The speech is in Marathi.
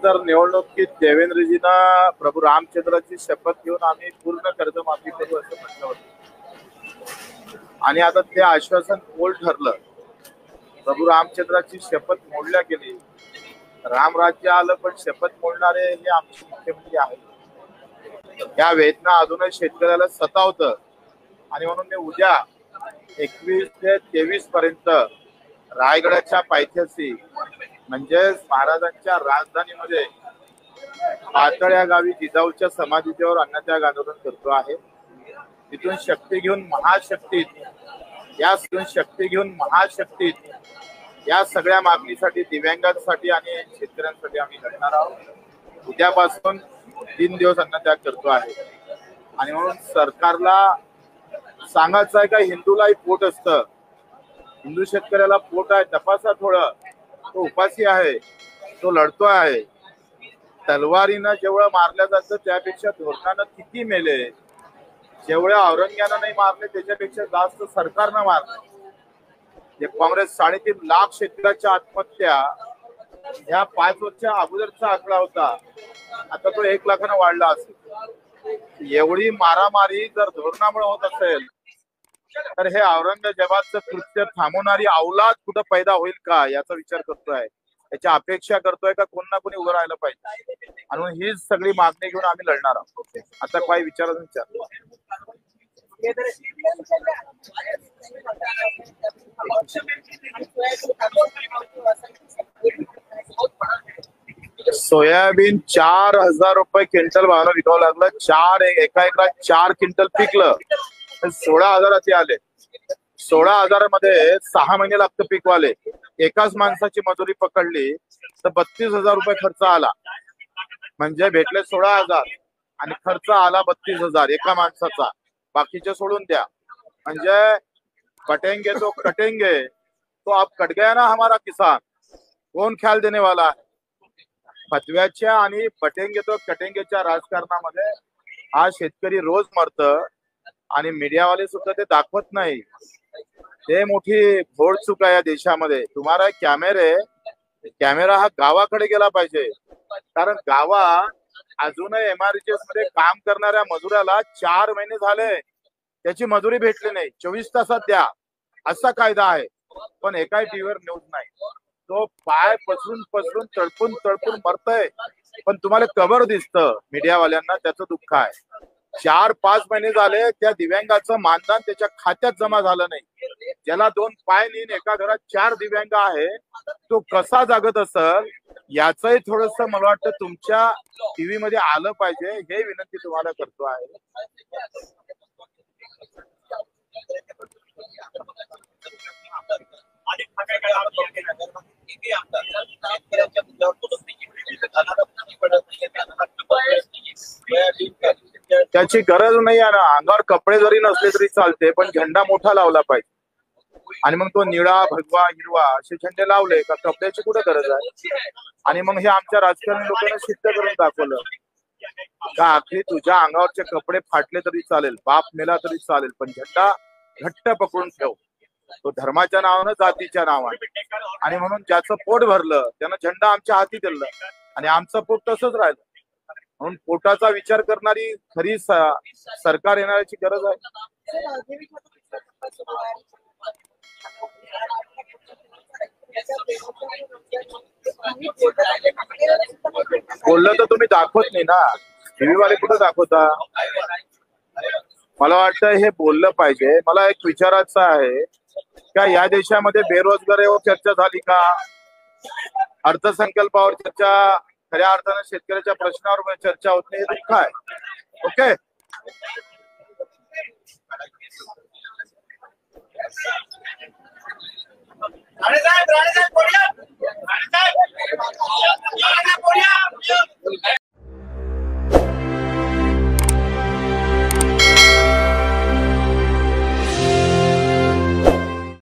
तर निवडणुकीत देवेंद्रजींना प्रभू रामचंद्राची शपथ घेऊन आम्ही पूर्ण कर्जमाफी करू असं म्हटलं होतं आणि आता ते आश्वासन बोल ठरलं. प्रभू रामचंद्राची शपथ मोडल्या गेली. रामराज्य आलं पण शपथ मोडणारे हे आमचे मुख्यमंत्री आहेत. या वेदना अजूनही शेतकऱ्याला सतावतं आणि म्हणून मी उद्या 21 ते 23 पर्यंत रायगडाच्या पायथ्याशी म्हणजेच महाराजांच्या राजधानीमध्ये पातळ या गावी जिजाऊच्या समाधीवर अन्नत्याग आंदोलन करतो आहे. तिथून शक्ती घेऊन महाशक्तीत या सगळ्या मागणीसाठी दिव्यांगांसाठी आणि शेतकऱ्यांसाठी आम्ही लढणार आहोत. उद्यापासून 3 दिवस अन्नत्याग करतो आहे आणि म्हणून सरकारला सांगायचं आहे का हिंदूलाही पोट असतं, हिंदू शेतकऱ्याला पोट आहे, तपासा थोडं, तो उपाशी आहे, तो लढतो आहे. तलवारीनं जेवढं मारलं जातं त्यापेक्षा धोरणानं किती मेले, जेवढ्या औरंग्यानं नाही मारले त्याच्यापेक्षा जास्त सरकारनं मारले. काँग्रेस 3.5 लाख शेतकऱ्याच्या आत्महत्या ह्या 5 वर्षा अगोदरचा आकडा होता, आता तो 1 लाखानं वाढला असेल. एवढी मारामारी जर धोरणामुळे होत असेल तर हे औरंगजेबाचं कृत्य थांबवणारी औलाद कुठं पैदा होईल का याचा विचार करतोय, याची अपेक्षा करतोय का कोण ना कोणी उभं राहिलं पाहिजे. आणि हीच सगळी मागणी घेऊन आम्ही लढणार आहोत. आता काय विचारायचं विचार. सोयाबीन 4,000 रुपये क्विंटल भावानं विकावं लागलं. एका एकरात 4 क्विंटल पिकलं 16,000 आले. 16,000 मध्ये 6 महिने लागतं पिकवाले. एकाच माणसाची मजुरी पकडली तर 32,000 रुपये खर्च आला. म्हणजे भेटले 16,000 आणि खर्च आला 32,000 एका माणसाचा. बाकीचे सोडून द्या. म्हणजे कटेंगे तो कटेंगे, तो अब कट गया ना हमारा किसान. कोण ख्याल देने वाला है? फतव्याच्या आणि पटेंगे तो कटेंगेच्या राजकारणामध्ये हा शेतकरी रोज मरत आणि मीडियावाले सुद्धा ते दाखवत नाही. ते मोठी घोड चूक आहे या देशामध्ये. तुम्हाला कॅमेरा हा गावाकडे गेला पाहिजे, कारण अजूनही एमआरजीएस मध्ये काम करणाऱ्या मजुराला 4 महिने झाले त्याची मजुरी भेटली नाही. 24 तासात द्या असा कायदा आहे, पण एकाही टीव्हीवर न्यूज नाही. तो पाय पसरून तळपून मरतय पण तुम्हाला कबर दिसतं मीडियावाल्यांना, त्याचं दुःख आहे. 4-5 महिने झाले त्या दिव्यांगाचं मानधन त्याच्या खात्यात जमा झालं नाही. ज्याला 2 पाय नाही, एका घरात 4 दिव्यांग आहे, तो कसा जागत असेल याचंही थोडस मला वाटतं तुमच्या टीव्ही मध्ये आलं पाहिजे, हे विनंती तुम्हाला करतो आहे. त्याची गरज नाही आहे ना. अंगावर कपडे जरी नसले तरी चालते, पण झेंडा मोठा लावला पाहिजे. आणि मग तो निळा, भगवा, हिरवा असे झेंडे लावले का कपड्याची कुठे गरज आहे? आणि मग हे आमच्या राजकारणी लोकांना सिद्ध करून दाखवलं का आखरी तुझ्या अंगावरचे कपडे फाटले तरी चालेल, बाप मेला तरी चालेल, पण झेंडा घट्ट पकडून ठेव. तो धर्माच्या नावानं, जातीच्या नावानं. आणि म्हणून ज्याचं पोट भरलं त्यानं झेंडा आमच्या हाती दिलं आणि आमचं पोट तसंच राहिलं. म्हणून पोटाचा विचार करणारी खरी सरकार येण्याची गरज आहे. बोललं तर तुम्ही दाखवत नाही ना, टीव्ही वाले कुठं दाखवता? मला वाटतं हे बोललं पाहिजे. मला एक विचारायचं आहे का या देशामध्ये बेरोजगारीवर चर्चा झाली का? अर्थसंकल्पावर चर्चा, खऱ्या अर्थानं शेतकऱ्याच्या प्रश्नावर चर्चा होत नाही, हे दुःख आहे. ओके, राणे साहेब